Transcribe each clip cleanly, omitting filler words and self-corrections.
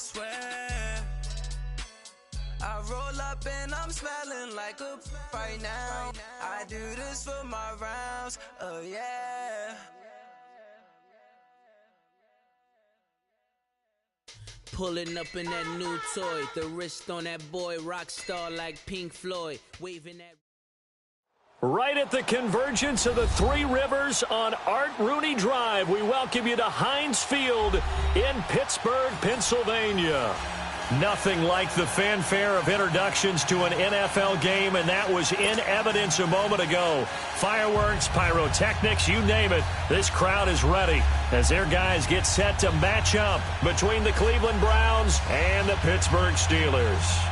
swear. I roll up and I'm smelling like a right now. I do this for my rounds, oh yeah. Pulling up in that new toy, the wrist on that boy, rock star like Pink Floyd, waving that. Right at the convergence of the Three Rivers on Art Rooney Drive, we welcome you to Heinz Field in Pittsburgh, Pennsylvania. Nothing like the fanfare of introductions to an NFL game, and that was in evidence a moment ago. Fireworks, pyrotechnics, you name it. This crowd is ready as their guys get set to match up between the Cleveland Browns and the Pittsburgh Steelers.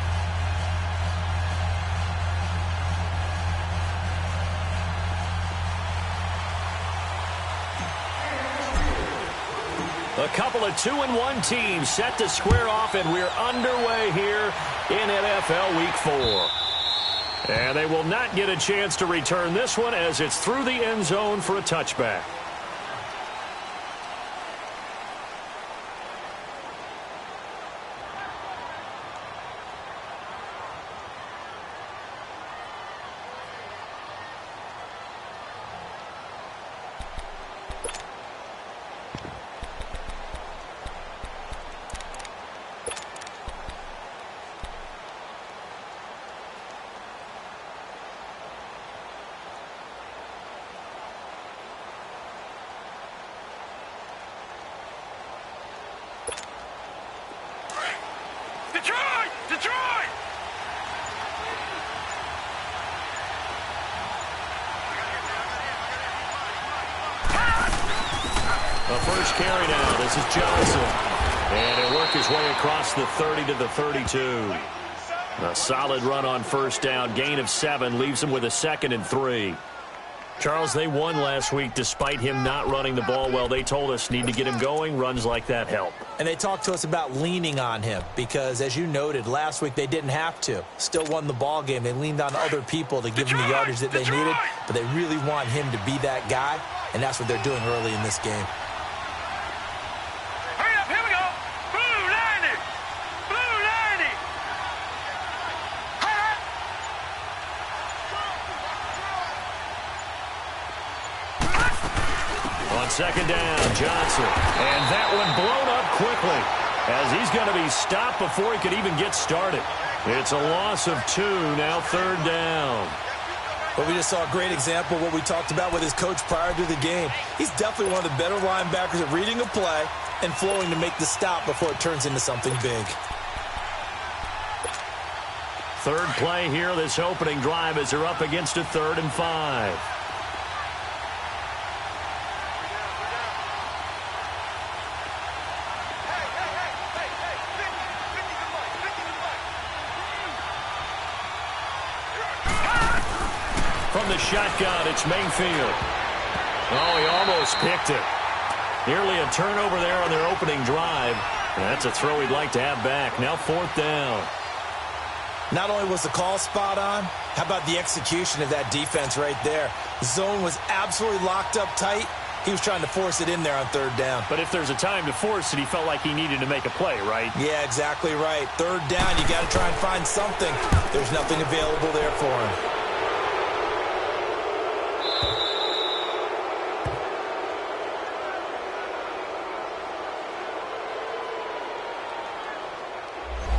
A couple of 2-1 teams set to square off, and we're underway here in NFL Week 4. And they will not get a chance to return this one as it's through the end zone for a touchback. First carry now. This is Johnson. And he'll work his way across the 30 to the 32. A solid run on first down. Gain of 7 leaves him with a 2nd and 3. Charles, they won last week despite him not running the ball well. They told us need to get him going. Runs like that help. And they talked to us about leaning on him because, as you noted, last week they didn't have to. Still won the ball game. They leaned on other people to give them the yardage that they needed, but they really want him to be that guy, and that's what they're doing early in this game. Second down, Johnson. And that one blown up quickly as he's going to be stopped before he could even get started. It's a loss of 2, now 3rd down. But we just saw a great example of what we talked about with his coach prior to the game. He's definitely one of the better linebackers at reading a play and flowing to make the stop before it turns into something big. Third play here, this opening drive, as they're up against a 3rd and 5. From the shotgun, it's Mayfield. Oh, he almost picked it. Nearly a turnover there on their opening drive. That's a throw he'd like to have back. Now 4th down. Not only was the call spot on, how about the execution of that defense right there? Zone was absolutely locked up tight. He was trying to force it in there on 3rd down. But if there's a time to force it, he felt like he needed to make a play, right? Yeah, exactly right. 3rd down, you got to try and find something. There's nothing available there for him.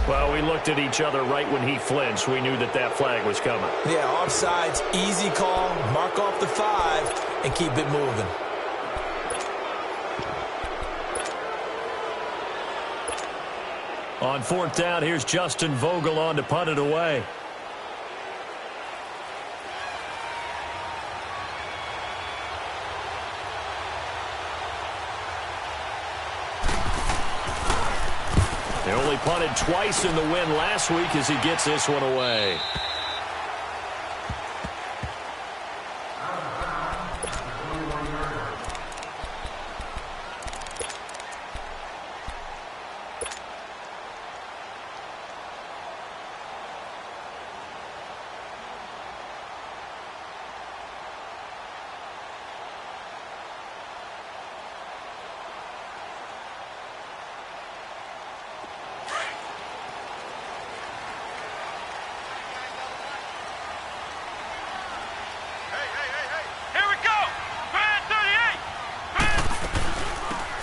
Well, we looked at each other right when he flinched. We knew that that flag was coming. Yeah, offsides, easy call, mark off the 5, and keep it moving. On 4th down, here's Justin Vogel on to punt it away. They only punted twice in the win last week as he gets this one away.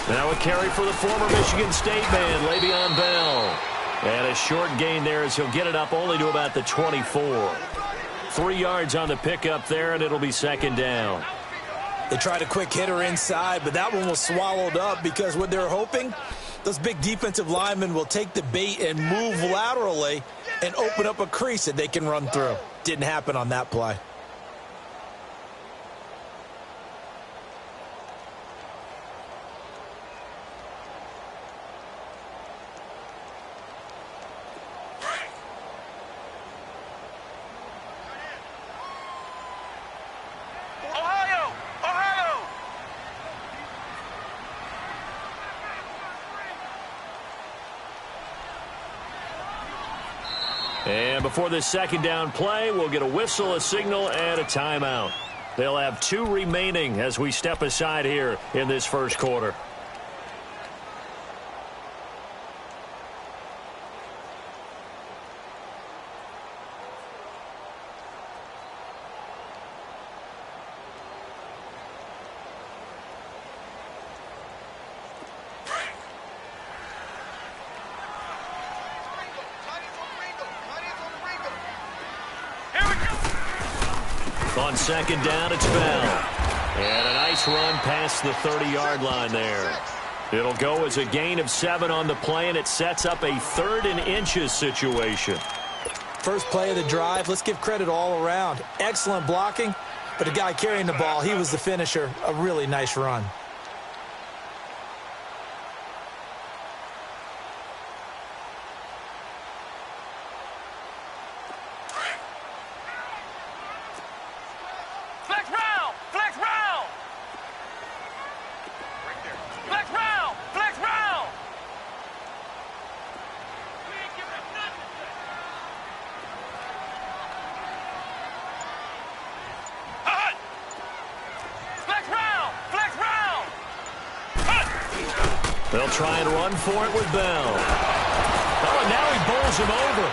Now a carry for the former Michigan State man, Le'Veon Bell. And a short gain there as he'll get it up only to about the 24. 3 yards on the pickup there, and it'll be second down. They tried a quick hitter inside, but that one was swallowed up because what they're hoping, those big defensive linemen will take the bait and move laterally and open up a crease that they can run through. Didn't happen on that play. And before this second down play, we'll get a whistle, a signal, and a timeout. They'll have 2 remaining as we step aside here in this first quarter. On second down, it's Bell. And a nice run past the 30-yard line there. It'll go as a gain of 7 on the play, and it sets up a 3rd and inches situation. First play of the drive, let's give credit all around. Excellent blocking, but the guy carrying the ball, he was the finisher. A really nice run. They'll try and run for it with Bell. Oh, and now he bowls him over.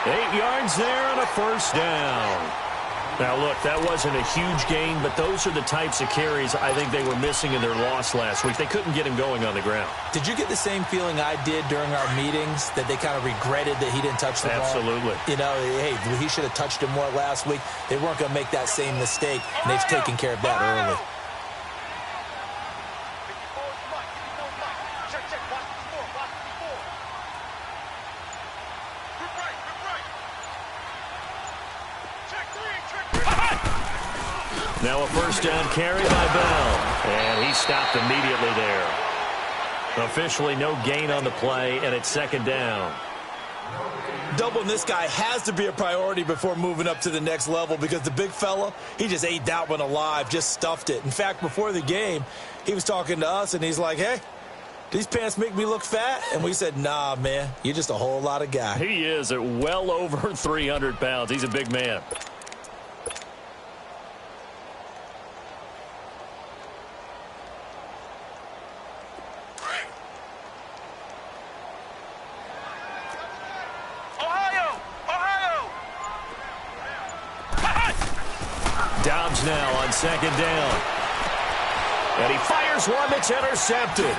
8 yards there and a first down. Now, look, that wasn't a huge gain, but those are the types of carries I think they were missing in their loss last week. They couldn't get him going on the ground. Did you get the same feeling I did during our meetings, that they kind of regretted that he didn't touch the ball? Absolutely. You know, hey, he should have touched him more last week. They weren't going to make that same mistake, and they've taken care of that early. Now a first down carry by Bell, and he stopped immediately there. Officially no gain on the play, and it's second down. Doubling this guy has to be a priority before moving up to the next level, because the big fella, he just ate that one alive, just stuffed it. In fact, before the game, he was talking to us, and he's like, hey, these pants make me look fat? And we said, nah, man, you're just a whole lot of guy. He is at well over 300 pounds. He's a big man. Dobbs now on second down. And he fires one that's intercepted.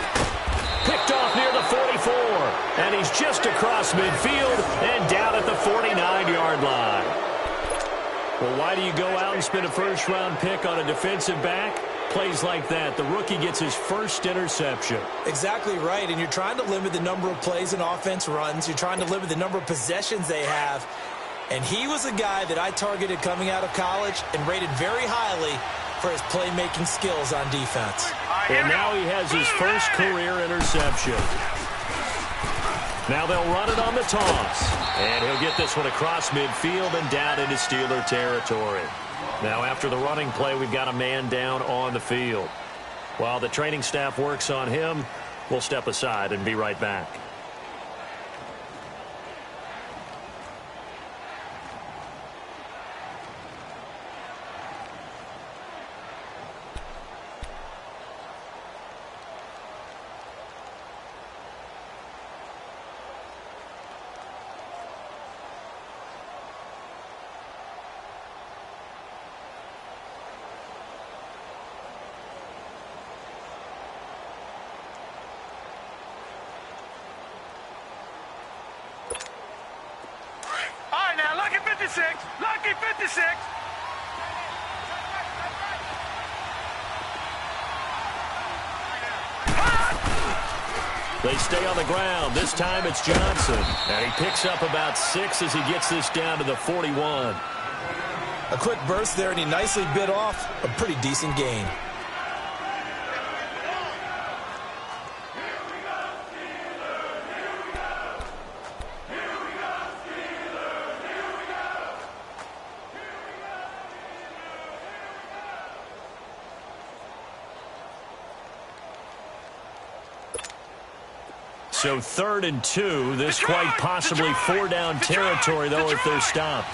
Picked off near the 44. And he's just across midfield and down at the 49-yard line. Well, why do you go out and spend a first-round pick on a defensive back? Plays like that, the rookie gets his first interception. Exactly right, and you're trying to limit the number of plays an offense runs. You're trying to limit the number of possessions they have. And he was a guy that I targeted coming out of college and rated very highly for his playmaking skills on defense. And now he has his first career interception. Now they'll run it on the toss. And he'll get this one across midfield and down into Steeler territory. Now after the running play, we've got a man down on the field. While the training staff works on him, we'll step aside and be right back. 56! Lucky 56! They stay on the ground. This time it's Johnson. And he picks up about 6 as he gets this down to the 41. A quick burst there, and he nicely bit off a pretty decent gain. So 3rd and 2. This quite possibly 4-down territory, though, if they're stopped.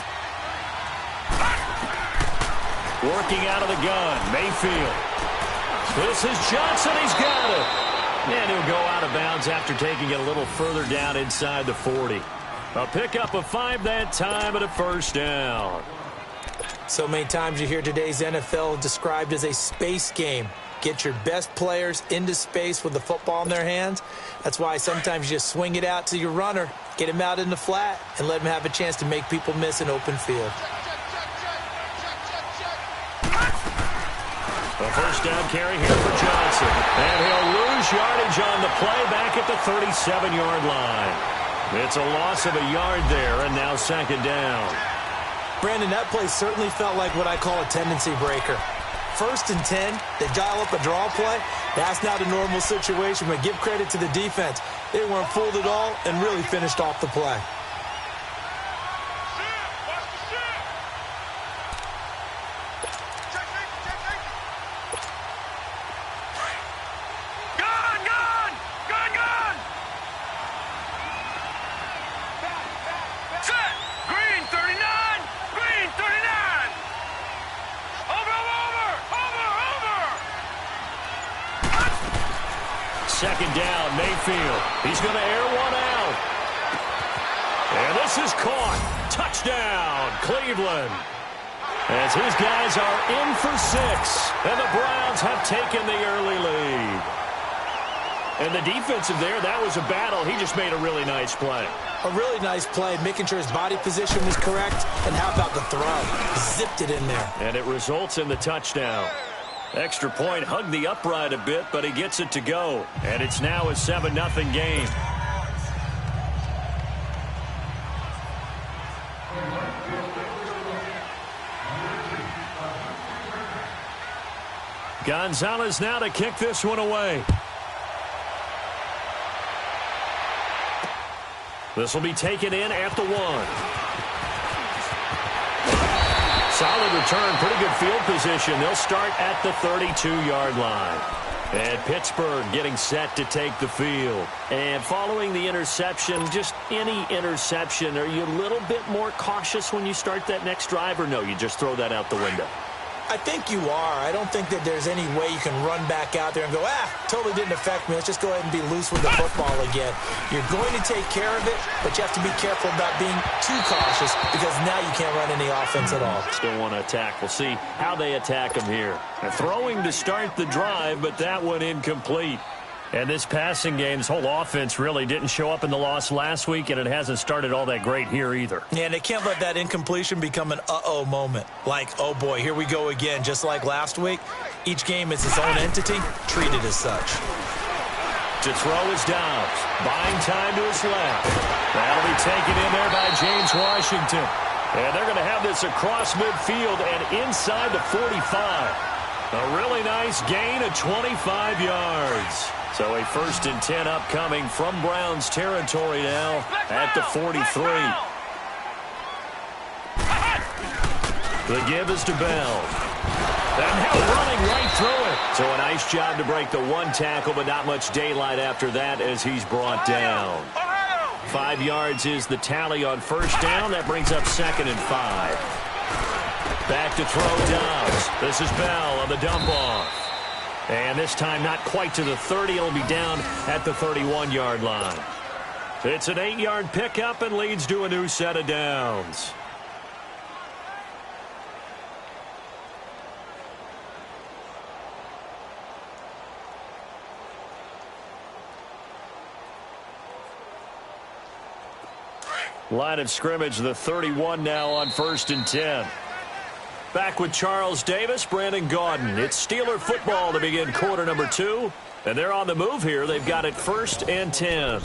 Working out of the gun, Mayfield. This is Johnson. He's got it. And he'll go out of bounds after taking it a little further down inside the 40. A pickup of 5 that time and a 1st down. So many times you hear today's NFL described as a space game. Get your best players into space with the football in their hands. That's why sometimes you just swing it out to your runner, get him out in the flat, and let him have a chance to make people miss an open field. A 1st down carry here for Johnson. And he'll lose yardage on the play back at the 37-yard line. It's a loss of a yard there, and now 2nd down. Brandon, that play certainly felt like what I call a tendency breaker. 1st and 10, they dial up a draw play. That's not a normal situation, but give credit to the defense. They weren't fooled at all and really finished off the play. Second down, Mayfield. He's going to air one out. And this is caught. Touchdown, Cleveland. As his guys are in for 6. And the Browns have taken the early lead. And the defensive there, that was a battle. He just made a really nice play. A really nice play, making sure his body position was correct. And how about the throw? Zipped it in there. And it results in the touchdown. Extra point, hugged the upright a bit, but he gets it to go. And it's now a 7-0 game. Gonzalez now to kick this one away. This will be taken in at the 1. Solid return, pretty good field position. They'll start at the 32-yard line. And Pittsburgh getting set to take the field. And following the interception, just any interception, are you a little bit more cautious when you start that next drive, or no, you just throw that out the window? I think you are. I don't think that there's any way you can run back out there and go, totally didn't affect me. Let's just go ahead and be loose with the football again. You're going to take care of it, but you have to be careful about being too cautious because now you can't run any offense at all. Still want to attack. We'll see how they attack him here. Throwing to start the drive, but that one incomplete. And this passing game's whole offense really didn't show up in the loss last week, and it hasn't started all that great here either. Yeah, and they can't let that incompletion become an uh-oh moment. Like, oh boy, here we go again, just like last week. Each game is its own entity, treated as such. To throw is Dobbs, buying time to his left. That'll be taken in there by James Washington. And they're going to have this across midfield and inside the 45. A really nice gain of 25 yards. So a 1st and 10 upcoming from Browns territory now at the 43. The give is to Bell. And now running right through it. So a nice job to break the 1 tackle, but not much daylight after that as he's brought down. 5 yards is the tally on 1st down. That brings up 2nd and 5. Back to throw Dobbs. This is Bell on the dump off. And this time not quite to the 30. It'll be down at the 31-yard line. It's an 8-yard pickup and leads to a new set of downs. Line of scrimmage, the 31 now on 1st and 10. Back with Charles Davis, Brandon Gaudin. It's Steeler football to begin quarter number 2. And they're on the move here. They've got it 1st and 10.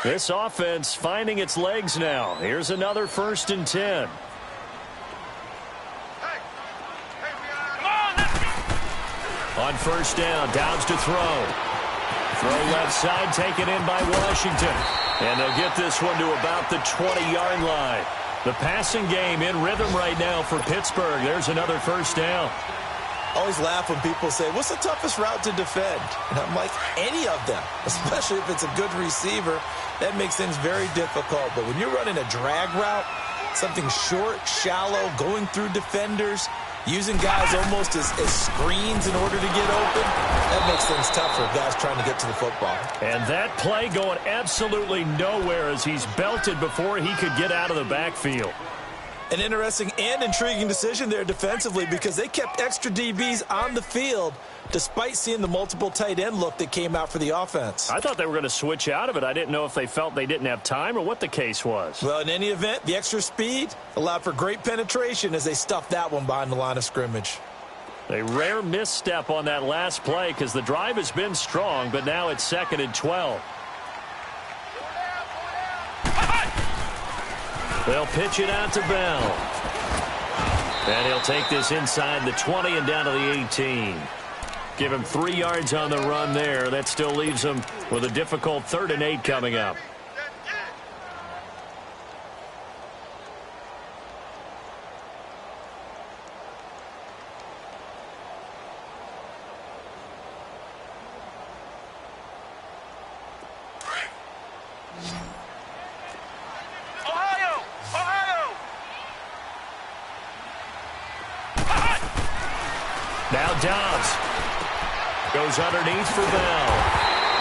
This offense finding its legs now. Here's another 1st and 10. On 1st down, Downs to throw. Throw left side, taken in by Washington. And they'll get this one to about the 20-yard line. The passing game in rhythm right now for Pittsburgh. There's another 1st down. I always laugh when people say, what's the toughest route to defend? And I'm like, any of them, especially if it's a good receiver. That makes things very difficult. But when you're running a drag route, something short, shallow, going through defenders, using guys almost as screens in order to get open, that makes things tough for guys trying to get to the football. And that play going absolutely nowhere as he's belted before he could get out of the backfield. An interesting and intriguing decision there defensively because they kept extra DBs on the field despite seeing the multiple tight end look that came out for the offense. I thought they were going to switch out of it. I didn't know if they felt they didn't have time or what the case was. Well, in any event, the extra speed allowed for great penetration as they stuffed that one behind the line of scrimmage. A rare misstep on that last play because the drive has been strong, but now it's 2nd and 12. They'll pitch it out to Bell. And he'll take this inside the 20 and down to the 18. Give him 3 yards on the run there. That still leaves him with a difficult 3rd and 8 coming up. Now Dobbs goes underneath for Bell.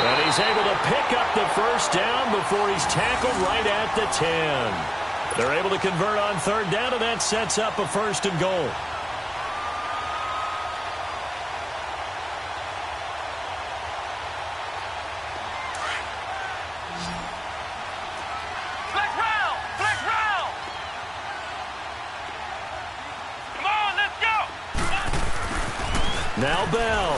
And he's able to pick up the 1st down before he's tackled right at the 10. They're able to convert on 3rd down, and that sets up a 1st and goal. Now Bell.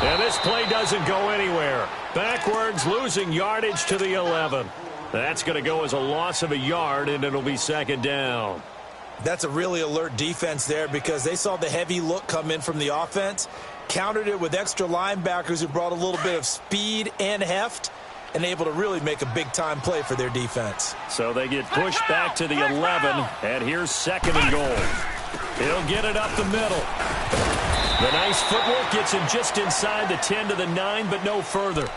And this play doesn't go anywhere. Backwards, losing yardage to the 11. That's going to go as a loss of a yard, and it'll be 2nd down. That's a really alert defense there because they saw the heavy look come in from the offense, countered it with extra linebackers who brought a little bit of speed and heft, and able to really make a big-time play for their defense. So they get pushed back to the 11, and here's 2nd and goal. He'll get it up the middle. The nice footwork gets him just inside the 10 to the 9, but no further.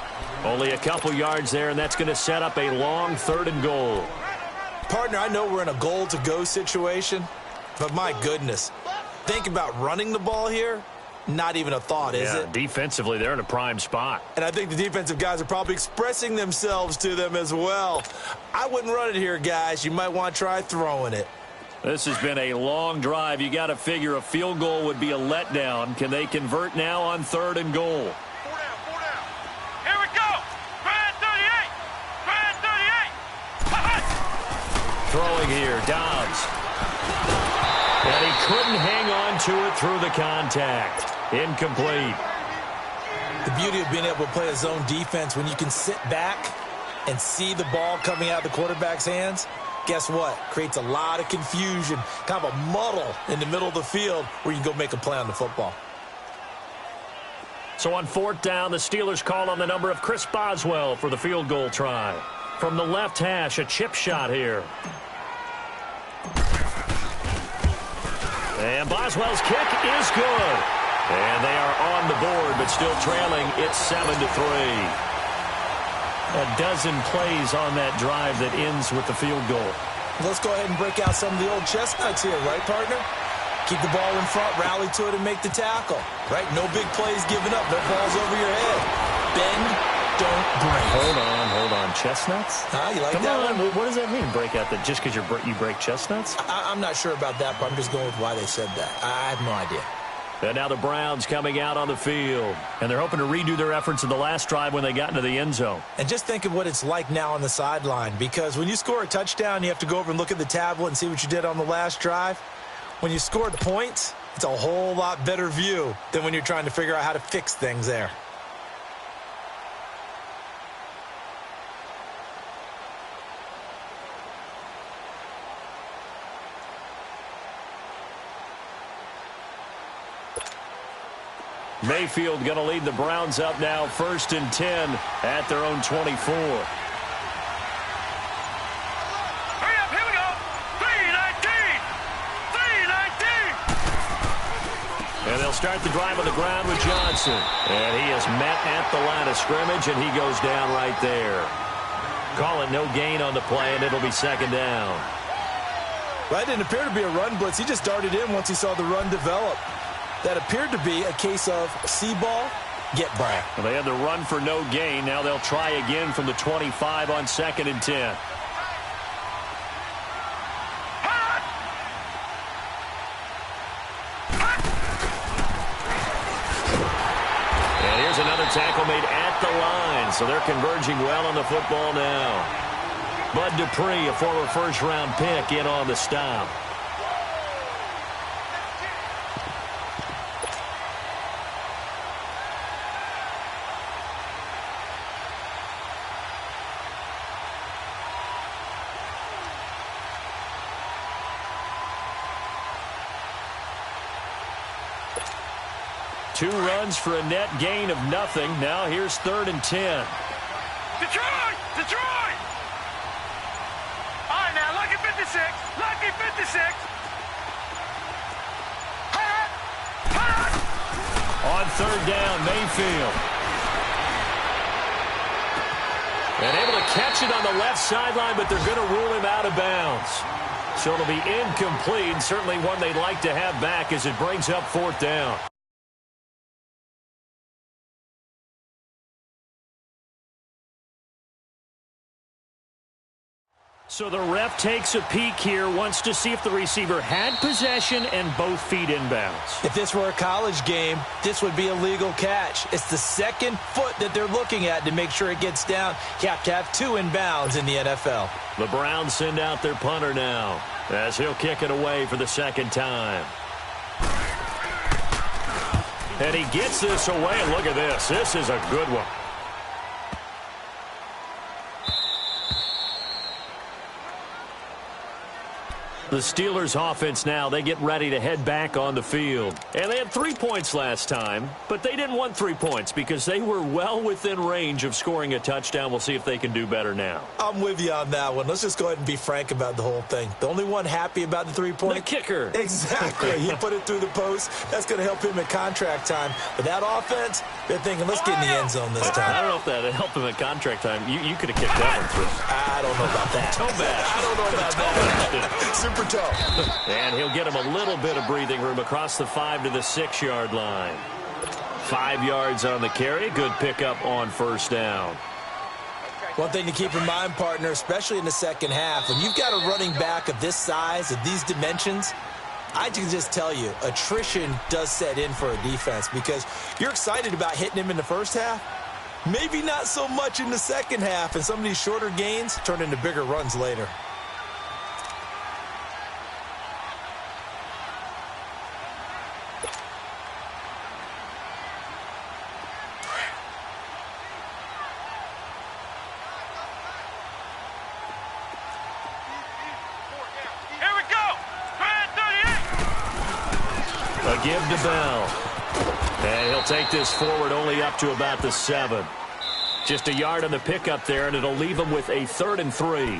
Only a couple yards there, and that's going to set up a long 3rd and goal. Partner, I know we're in a goal-to-go situation, but my goodness, think about running the ball here. Not even a thought, is it? Defensively, they're in a prime spot. And I think the defensive guys are probably expressing themselves to them as well. I wouldn't run it here, guys. You might want to try throwing it. This has been a long drive. You got to figure a field goal would be a letdown. Can they convert now on 3rd and goal? 4 down. Here we go. Brad 38. Brad 38. Throwing here, Dobbs. And he couldn't hang on to it through the contact. Incomplete. The beauty of being able to play a zone defense when you can sit back and see the ball coming out of the quarterback's hands, guess what? Creates a lot of confusion, kind of a muddle in the middle of the field where you can go make a play on the football. So on 4th down, the Steelers call on the number of Chris Boswell for the field goal try. From the left hash, a chip shot here. And Boswell's kick is good. And they are on the board, but still trailing. It's 7-3. A dozen plays on that drive that ends with the field goal. Let's go ahead and break out some of the old chestnuts here, right, partner? Keep the ball in front, rally to it, and make the tackle, right? No big plays given up, no balls over your head. Bend, don't break. Hold on. Chestnuts? You like Come that on. one? What does that mean, break out that just because you break chestnuts? I'm not sure about that, but I'm just going with why they said that. I have no idea. And now the Browns coming out on the field. And they're hoping to redo their efforts in the last drive when they got into the end zone. And just think of what it's like now on the sideline, because when you score a touchdown, you have to go over and look at the tablet and see what you did on the last drive. When you scored points, it's a whole lot better view than when you're trying to figure out how to fix things there. Mayfield going to lead the Browns up now, 1st and 10 at their own 24. Hurry up, here we go. 3-19. And they'll start the drive on the ground with Johnson. And he is met at the line of scrimmage, and he goes down right there. Call it no gain on the play, and it'll be 2nd down. Well, it didn't appear to be a run blitz. He just darted in once he saw the run develop. That appeared to be a case of see ball, get by. Well, they had the run for no gain. Now they'll try again from the 25 on 2nd and 10. And here's another tackle made at the line. So they're converging well on the football now. Bud Dupree, a former first-round pick, in on the stop. Two runs for a net gain of nothing. Now here's 3rd and 10. Detroit! All right, now, lucky 56. On 3rd down, Mayfield. And able to catch it on the left sideline, but they're going to rule him out of bounds. So it'll be incomplete, and certainly one they'd like to have back as it brings up 4th down. So the ref takes a peek here, wants to see if the receiver had possession and both feet inbounds. If this were a college game, this would be a legal catch. It's the 2nd foot that they're looking at to make sure it gets down. You have to have 2 inbounds in the NFL. The Browns send out their punter now as he'll kick it away for the 2nd time. And he gets this away, and look at this. This is a good one. The Steelers offense now, they get ready to head back on the field. And they had 3 points last time, but they didn't want 3 points because they were well within range of scoring a touchdown. We'll see if they can do better now. I'm with you on that one. Let's just go ahead and be frank about the whole thing. The only one happy about the 3-point? The kicker. Exactly. He put it through the post. That's going to help him at contract time. But that offense, they're thinking, let's get in the end zone this time. I don't know if that helped him at contract time. You could have kicked that one through. I don't know about that. Toe bash. I don't know about that. Super toe. And he'll get him a little bit of breathing room across the 5 to the 6-yard line. 5 yards on the carry. Good pickup on 1st down. One thing to keep in mind, partner, especially in the 2nd half, when you've got a running back of this size, of these dimensions, I can just tell you, attrition does set in for a defense because you're excited about hitting him in the 1st half. Maybe not so much in the 2nd half, and some of these shorter gains turn into bigger runs later. Give to Bell. And he'll take this forward only up to about the 7. Just a yard on the pickup there, and it'll leave him with a 3rd and 3.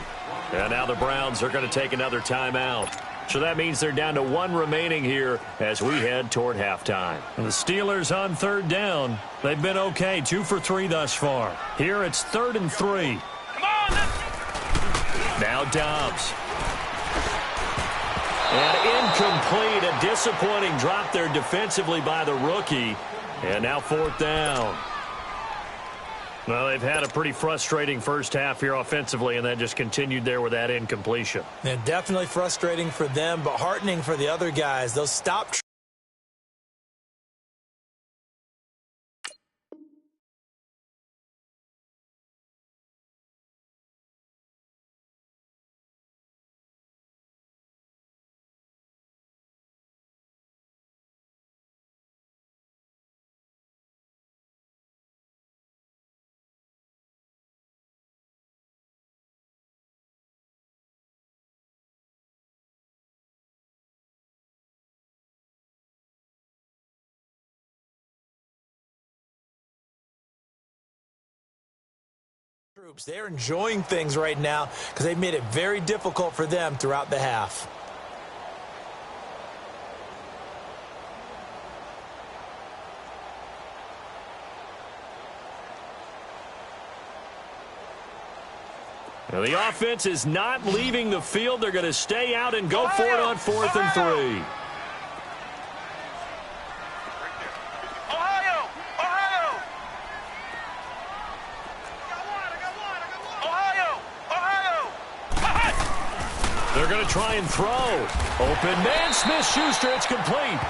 And now the Browns are going to take another timeout. So that means they're down to 1 remaining here as we head toward halftime. And the Steelers on 3rd down. They've been okay, 2 for 3 thus far. Here it's 3rd and 3. Come on, Now Dobbs. And incomplete. A disappointing drop there defensively by the rookie. And now 4th down. Well, they've had a pretty frustrating first half here offensively, and that just continued there with that incompletion. And definitely frustrating for them, but heartening for the other guys. Those stop troops. They're enjoying things right now because they've made it very difficult for them throughout the half. Now the offense is not leaving the field. They're going to stay out and go for it on 4th and 3. They're going to try and throw. Open man, Smith-Schuster. It's complete.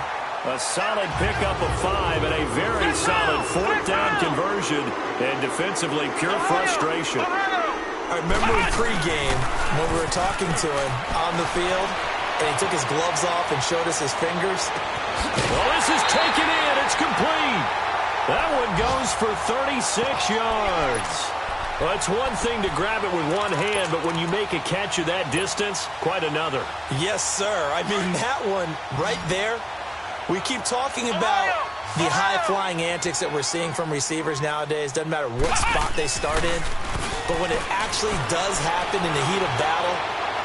A solid pickup of 5 and a very solid 4th down conversion. And defensively, pure frustration. I remember in pregame when we were talking to him on the field, and he took his gloves off and showed us his fingers. Well, this is taken in. It's complete. That one goes for 36 yards. Well, it's one thing to grab it with one hand, but when you make a catch of that distance, quite another. Yes, sir. I mean, that one right there, we keep talking about the high-flying antics that we're seeing from receivers nowadays. Doesn't matter what spot they start in. But when it actually does happen in the heat of battle,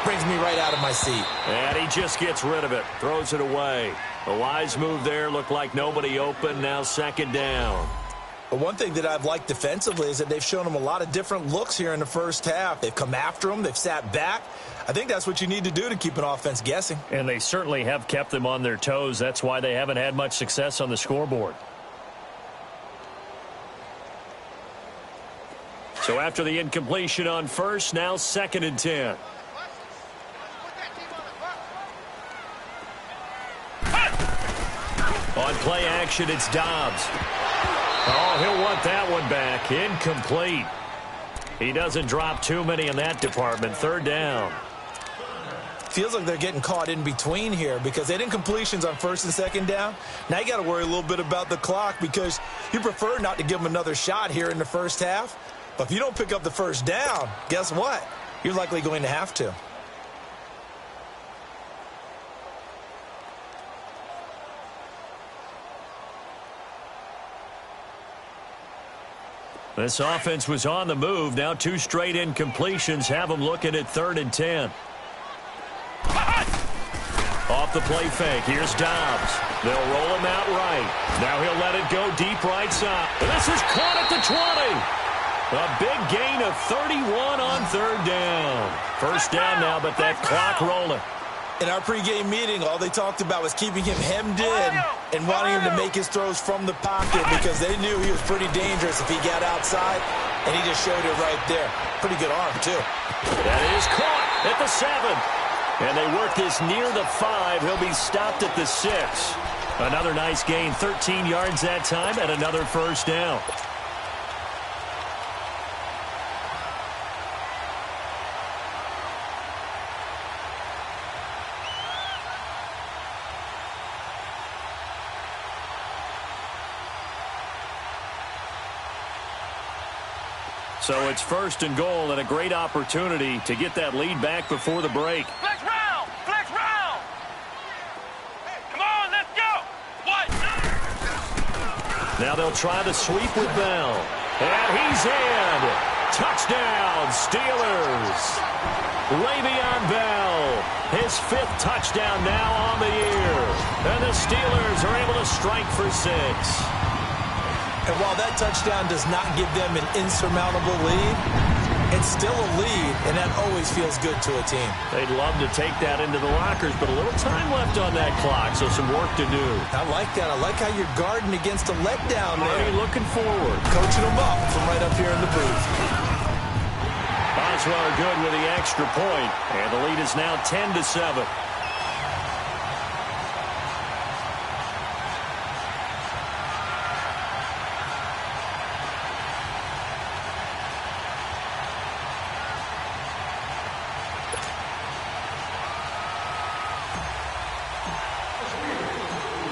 brings me right out of my seat. And he just gets rid of it, throws it away. A wise move there, looked like nobody open, now 2nd down. But one thing that I've liked defensively is that they've shown them a lot of different looks here in the first half. They've come after them. They've sat back. I think that's what you need to do to keep an offense guessing. And they certainly have kept them on their toes. That's why they haven't had much success on the scoreboard. So after the incompletion on 1st, now 2nd and 10. On play action, it's Dobbs. Oh, he'll want that one back. Incomplete. He doesn't drop too many in that department. 3rd down. Feels like they're getting caught in between here because they didn't completions on 1st and 2nd down. Now you got to worry a little bit about the clock because you prefer not to give them another shot here in the first half. But if you don't pick up the 1st down, guess what? You're likely going to have to. This offense was on the move. Now 2 straight incompletions have them looking at 3rd and 10. Off the play fake. Here's Dobbs. They'll roll him out right. Now he'll let it go deep right side. This is caught at the 20. A big gain of 31 on 3rd down. 1st down now, but that clock rolling. In our pregame meeting, all they talked about was keeping him hemmed in and wanting him to make his throws from the pocket because they knew he was pretty dangerous if he got outside, and he just showed it right there. Pretty good arm, too. That is caught at the 7. And they work this near the 5. He'll be stopped at the 6. Another nice gain, 13 yards that time, and another 1st down. So it's 1st and goal and a great opportunity to get that lead back before the break. Flex round! Flex round! Come on, let's go! What? Now they'll try the sweep with Bell. And he's in! Touchdown, Steelers! Le'Veon Bell, his 5th touchdown now on the year. And the Steelers are able to strike for 6. And while that touchdown does not give them an insurmountable lead, it's still a lead, and that always feels good to a team. They'd love to take that into the lockers, but a little time left on that clock, so some work to do. I like that. I like how you're guarding against a letdown there. Already looking forward. Coaching them up from right up here in the booth. Osweiler good with the extra point, and the lead is now 10-7.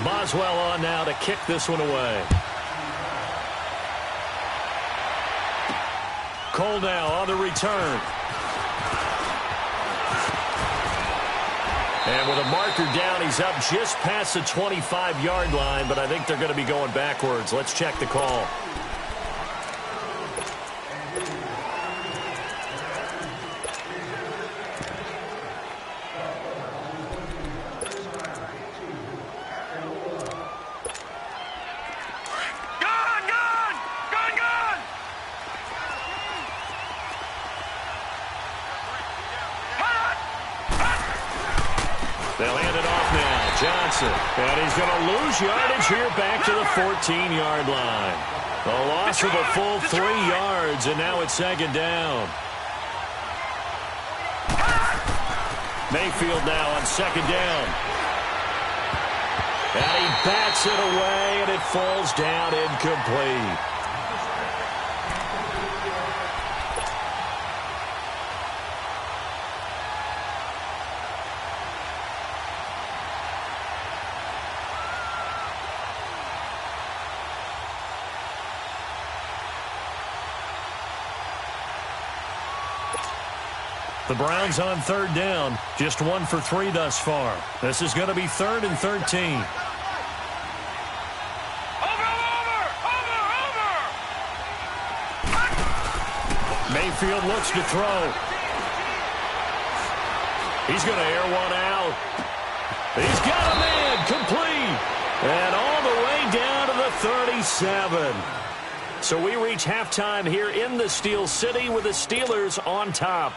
Boswell on now to kick this one away. Cole now on the return. And with a marker down, he's up just past the 25-yard line, but I think they're going to be going backwards. Let's check the call. They'll hand it off now. Johnson. And he's going to lose yardage here back to the 14-yard line. A loss of a full 3 yards, and now it's 2nd down. Mayfield now on 2nd down. And he bats it away, and it falls down incomplete. The Browns on 3rd down, just 1 for 3 thus far. This is going to be 3rd and 13. Mayfield looks to throw. He's going to air one out. He's got a man, complete. And all the way down to the 37. So we reach halftime here in the Steel City with the Steelers on top.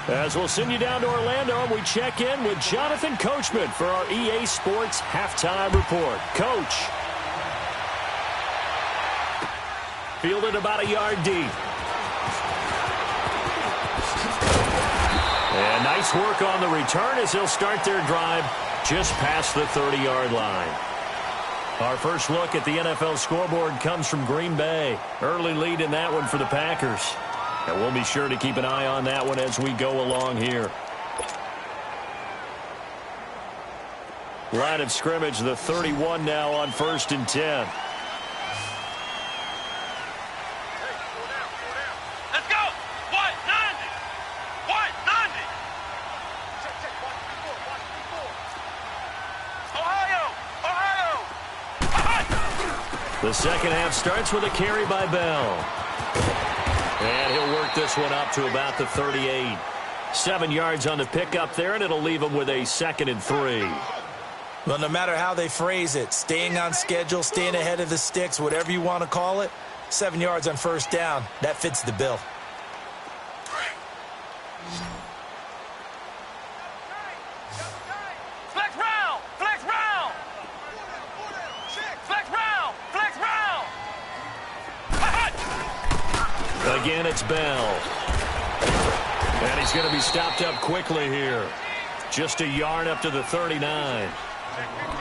As we'll send you down to Orlando, and we check in with Jonathan Coachman for our EA Sports Halftime Report. Coach. Fielded about a yard deep. And nice work on the return as they'll start their drive just past the 30-yard line. Our first look at the NFL scoreboard comes from Green Bay. Early lead in that one for the Packers. And we'll be sure to keep an eye on that one as we go along here. Line of scrimmage, the 31 now on 1st and 10. Let's go! What? 90! What? 90! Ohio! The second half starts with a carry by Bell. And he'll work this one up to about the 38. 7 yards on the pickup there, and it'll leave him with a 2nd and 3. Well, no matter how they phrase it, staying on schedule, staying ahead of the sticks, whatever you want to call it, 7 yards on 1st down, that fits the bill. Flex round! Flex round! Flex round! Flex round! Again, it's Bell. And he's going to be stopped up quickly here. Just a yard up to the 39.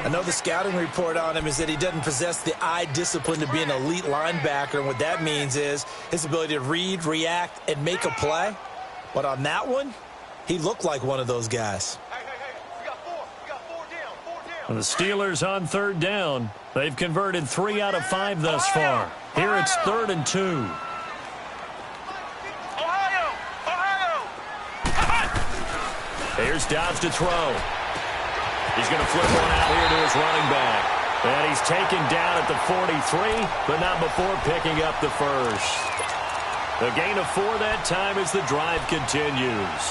I know the scouting report on him is that he doesn't possess the eye discipline to be an elite linebacker, and what that means is his ability to read, react, and make a play. But on that one, he looked like one of those guys. Hey, we got 4. We got 4 down. 4 down. And the Steelers on 3rd down. They've converted 3 out of 5 thus far. Here it's 3rd and 2. Here's Dobbs to throw. He's going to flip one out here to his running back. And he's taken down at the 43, but not before picking up the first. A gain of 4 that time as the drive continues.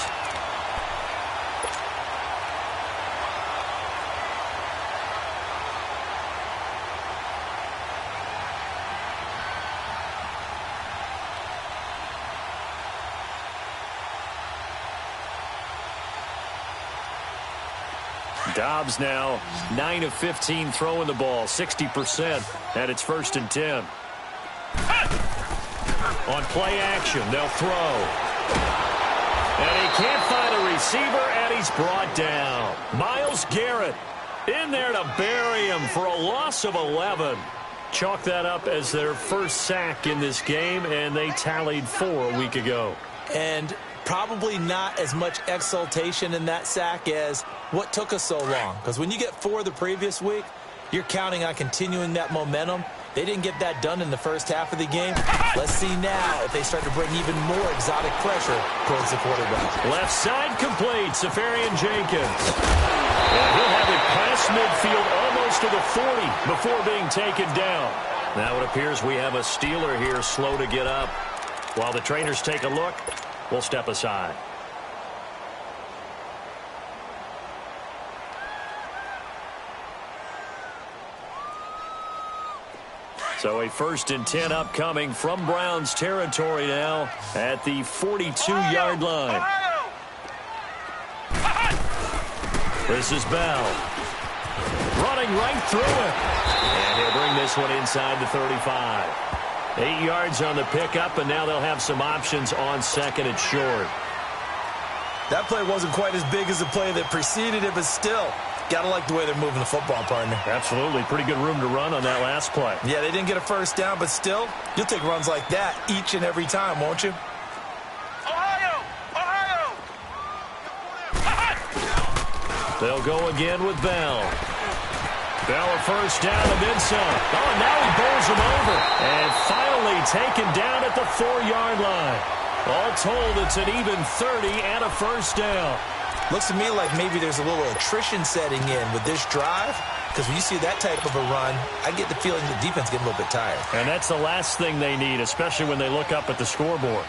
Dobbs now 9 of 15 throwing the ball, 60%, and it's 1st and 10. On play action, they'll throw. And he can't find a receiver, and he's brought down. Myles Garrett in there to bury him for a loss of 11. Chalk that up as their first sack in this game, and they tallied 4 a week ago. And probably not as much exultation in that sack as what took us so long. Because when you get 4 the previous week, you're counting on continuing that momentum. They didn't get that done in the first half of the game. Let's see now if they start to bring even more exotic pressure towards the quarterback. Left side complete, Safarian Jenkins. And he'll have it past midfield almost to the 40 before being taken down. Now it appears we have a Steeler here slow to get up. While the trainers take a look, we'll step aside. So a 1st and 10 upcoming from Browns territory now at the 42-yard line. This is Bell. Running right through it. And he'll bring this one inside the 35. 8 yards on the pickup, and now they'll have some options on 2nd and short. That play wasn't quite as big as the play that preceded it, but still, got to like the way they're moving the football, partner. Absolutely. Pretty good room to run on that last play. Yeah, they didn't get a first down, but still, you'll take runs like that each and every time, won't you? They'll go again with Bell. Bell a first down and then some. Oh, now he bowls him over. And finally taken down at the 4-yard line. All told, it's an even 30 and a first down. Looks to me like maybe there's a little attrition setting in with this drive. Because when you see that type of a run, I get the feeling the defense getting a little bit tired. And that's the last thing they need, especially when they look up at the scoreboard.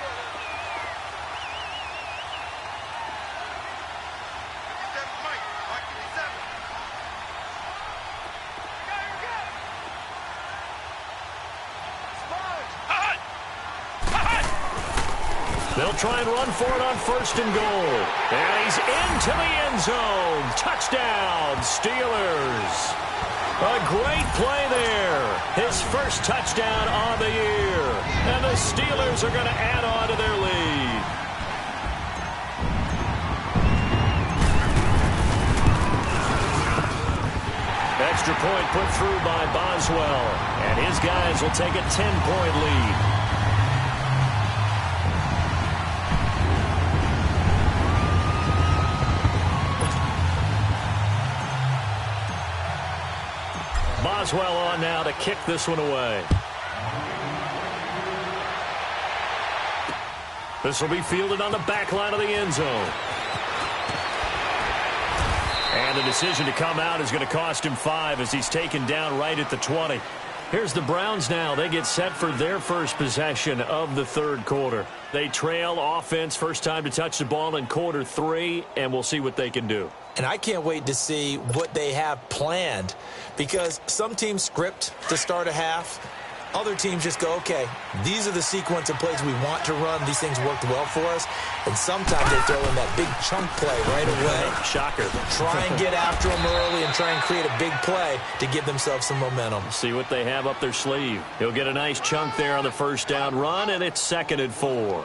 They'll try and run for it on 1st and goal. And he's into the end zone. Touchdown, Steelers. A great play there. His first touchdown of the year. And the Steelers are going to add on to their lead. Extra point put through by Boswell. And his guys will take a 10-point lead. Boswell on now to kick this one away. This will be fielded on the back line of the end zone. And the decision to come out is going to cost him 5 as he's taken down right at the 20. Here's the Browns now. They get set for their first possession of the 3rd quarter. They trail offense, first time to touch the ball in quarter 3, and we'll see what they can do. And I can't wait to see what they have planned, because some teams script to start a half. Other teams just go, okay, these are the sequence of plays we want to run. These things worked well for us. And sometimes they throw in that big chunk play right away. Shocker. Try and get after them early and try and create a big play to give themselves some momentum. See what they have up their sleeve. He'll get a nice chunk there on the first down run, and it's 2nd and 4.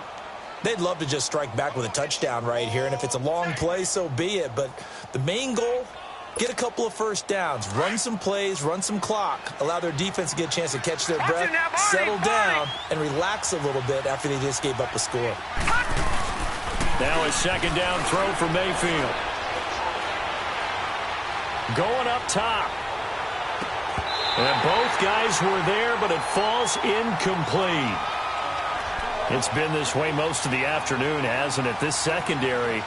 They'd love to just strike back with a touchdown right here, and if it's a long play, so be it. But the main goal, get a couple of first downs, run some plays, run some clock, allow their defense to get a chance to catch their breath, settle down, and relax a little bit after they just gave up a score. Now a 2nd down throw for Mayfield. Going up top. And both guys were there, but it falls incomplete. It's been this way most of the afternoon, hasn't it? This secondary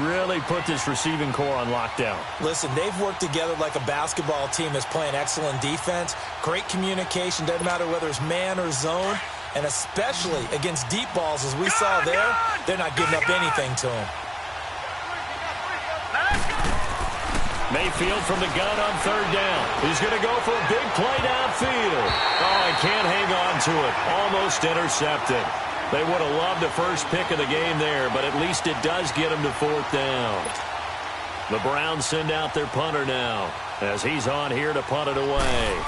really put this receiving core on lockdown. Listen, they've worked together like a basketball team that's playing excellent defense. Great communication, doesn't matter whether it's man or zone. And especially against deep balls, as we saw there, they're not giving up anything to them. Mayfield from the gun on 3rd down. He's going to go for a big play downfield. Oh, he can't hang on to it. Almost intercepted. They would have loved the first pick of the game there, but at least it does get him to 4th down. The Browns send out their punter now as he's on here to punt it away.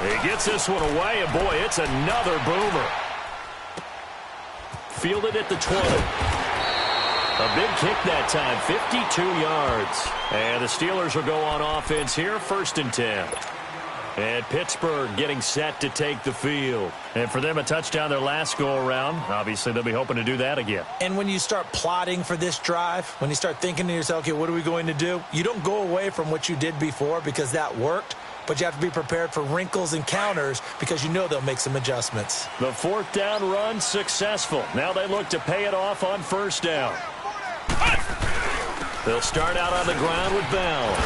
He gets this one away, and boy, it's another boomer. Fielded at the 20. A big kick that time, 52 yards. And the Steelers will go on offense here, 1st and 10. And Pittsburgh getting set to take the field. And for them, a touchdown their last go-around. Obviously, they'll be hoping to do that again. And when you start plotting for this drive, when you start thinking to yourself, okay, what are we going to do? You don't go away from what you did before because that worked. But you have to be prepared for wrinkles and counters because you know they'll make some adjustments. The 4th down run successful. Now they look to pay it off on 1st down. They'll start out on the ground with Bell.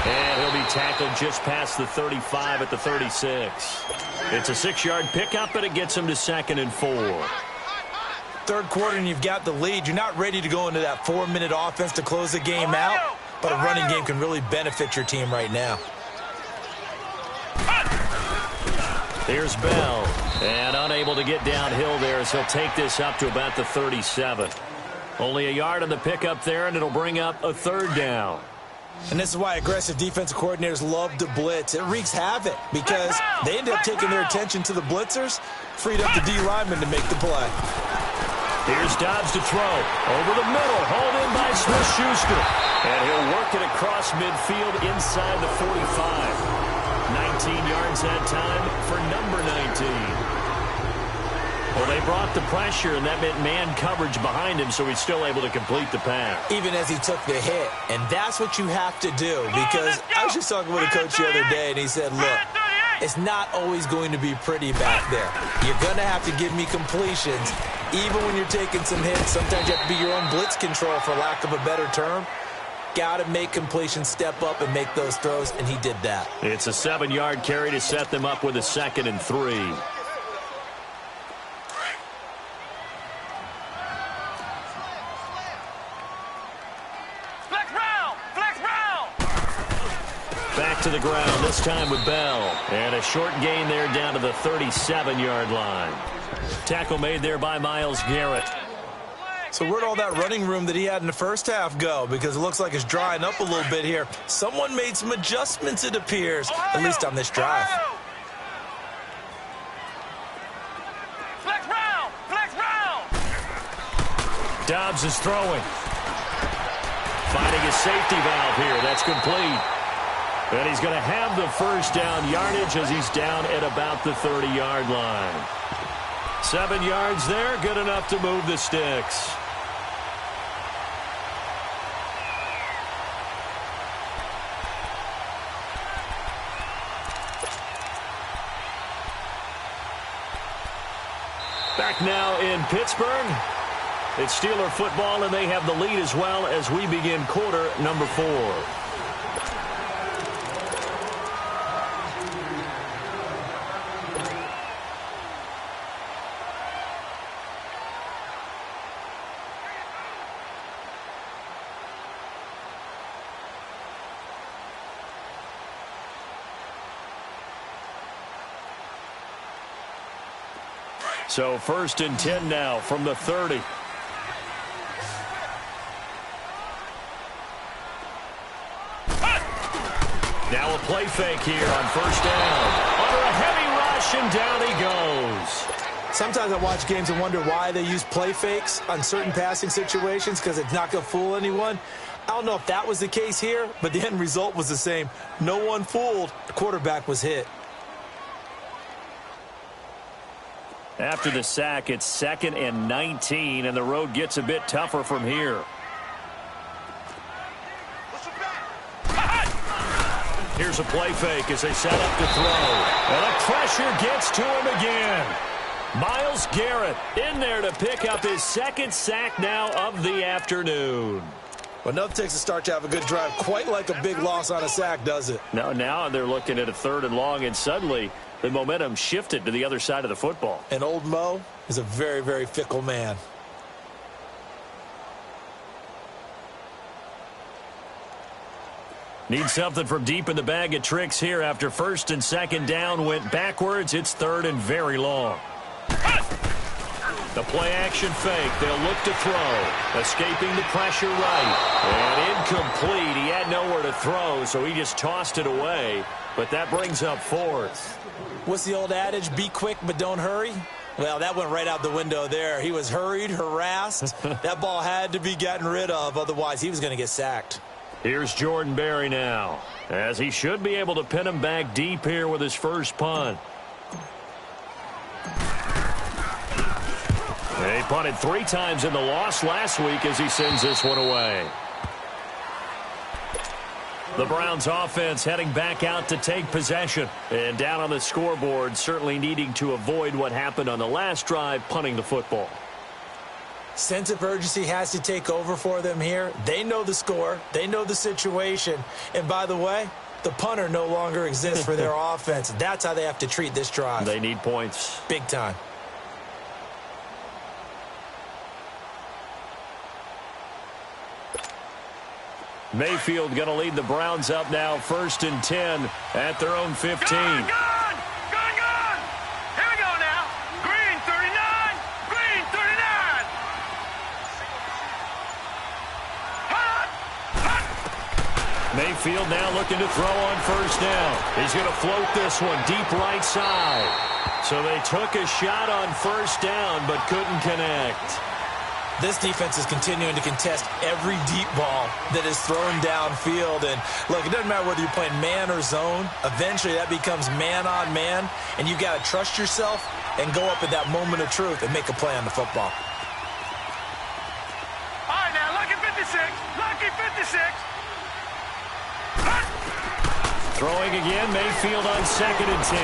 And he'll be tackled just past the 35 at the 36. It's a 6-yard pickup, and it gets him to 2nd and 4. 3rd quarter, and you've got the lead. You're not ready to go into that 4-minute offense to close the game out, but a running game can really benefit your team right now. Here's Bell, and unable to get downhill there as he'll take this up to about the 37. Only a yard on the pickup there, and it'll bring up a 3rd down. And this is why aggressive defensive coordinators love to blitz. It wreaks havoc because they end up taking their attention to the blitzers, freed up the D lineman to make the play. Here's Dobbs to throw. Over the middle, hauled in by Smith-Schuster. And he'll work it across midfield inside the 45. 19 yards that time for number 19. Well, they brought the pressure, and that meant man coverage behind him, so he's still able to complete the pass. Even as he took the hit. And that's what you have to do, because I was just talking with a coach the other day, and he said, look, it's not always going to be pretty back there. You're going to have to give me completions. Even when you're taking some hits, sometimes you have to be your own blitz control, for lack of a better term. Got to make completions, step up, and make those throws, and he did that. It's a 7-yard carry to set them up with a 2nd and 3. Back to the ground, this time with Bell. And a short gain there down to the 37-yard line. Tackle made there by Myles Garrett. So where'd all that running room that he had in the first half go? Because it looks like it's drying up a little bit here. Someone made some adjustments, it appears, at least on this drive. Flex round! Flex round! Dobbs is throwing. Finding a safety valve here. That's complete. And he's going to have the 1st down yardage as he's down at about the 30-yard line. 7 yards there, good enough to move the sticks. Back now in Pittsburgh. It's Steeler football, and they have the lead as well as we begin quarter number 4. So 1st and 10 now from the 30. Now a play fake here on 1st down. Under a heavy rush, and down he goes. Sometimes I watch games and wonder why they use play fakes on certain passing situations, because it's not going to fool anyone. I don't know if that was the case here, but the end result was the same. No one fooled. The quarterback was hit. After the sack, it's 2nd and 19, and the road gets a bit tougher from here. Here's a play fake as they set up to throw. And the pressure gets to him again. Myles Garrett in there to pick up his 2nd sack now of the afternoon. Well, nothing takes a start to have a good drive quite like a big loss on a sack, does it? Now they're looking at a 3rd and long, and suddenly the momentum shifted to the other side of the football. And old Mo is a very, very fickle man. Need something from deep in the bag of tricks here after 1st and 2nd down went backwards. It's 3rd and very long. The play-action fake. They'll look to throw. Escaping the pressure right. And incomplete. He had nowhere to throw, so he just tossed it away. But that brings up fourth. What's the old adage? Be quick, but don't hurry? Well, that went right out the window there. He was hurried, harassed. That ball had to be gotten rid of. Otherwise, he was going to get sacked. Here's Jordan Berry now, as he should be able to pin him back deep here with his first punt. He punted 3 times in the loss last week as he sends this one away. The Browns offense heading back out to take possession. And down on the scoreboard, certainly needing to avoid what happened on the last drive, punting the football. Sense of urgency has to take over for them here. They know the score. They know the situation. And by the way, the punter no longer exists for their offense. That's how they have to treat this drive. They need points. Big time. Mayfield going to lead the Browns up now, 1st and 10 at their own 15. Gone! Here we go now. Green 39. Green 39. Hot. Mayfield now looking to throw on 1st down. He's going to float this one deep right side. So they took a shot on 1st down but couldn't connect. This defense is continuing to contest every deep ball that is thrown downfield. And, look, it doesn't matter whether you're playing man or zone. Eventually, that becomes man on man. And you got to trust yourself and go up at that moment of truth and make a play on the football. All right, now, lucky 56. Lucky 56. Hot. Throwing again, Mayfield on 2nd and 10.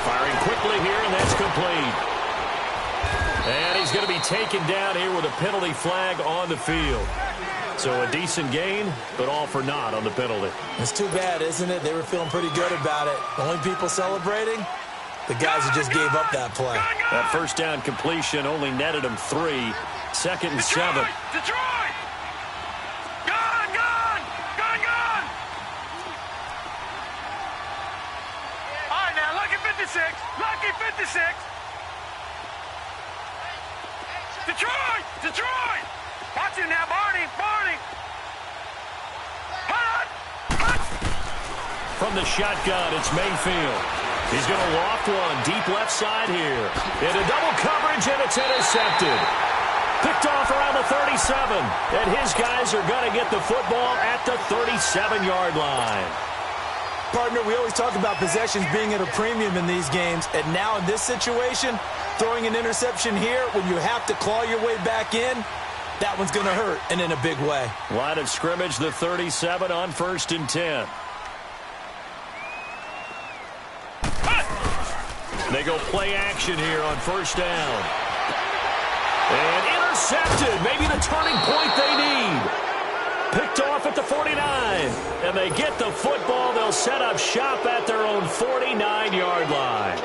Firing quickly here, and that's complete. And he's going to be taken down here with a penalty flag on the field. So a decent gain, but all for naught on the penalty. It's too bad, isn't it? They were feeling pretty good about it. The only people celebrating, the guys who just gave up that play. That 1st down completion only netted him 3. 2nd and 7. Detroit! Gone! All right, now, lucky 56. Lucky 56. Detroit! Watch it now, Barney! Hot! From the shotgun, it's Mayfield. He's going to loft one deep left side here. Into double coverage, and it's intercepted. Picked off around the 37. And his guys are going to get the football at the 37-yard line. Partner, we always talk about possessions being at a premium in these games. And now in this situation, throwing an interception here when you have to claw your way back in, that one's going to hurt, and in a big way. Line of scrimmage, the 37 on 1st and 10. They go play action here on 1st down. And intercepted. Maybe the turning point they need. Picked off at the 49. And they get the football. They'll set up shop at their own 49-yard line.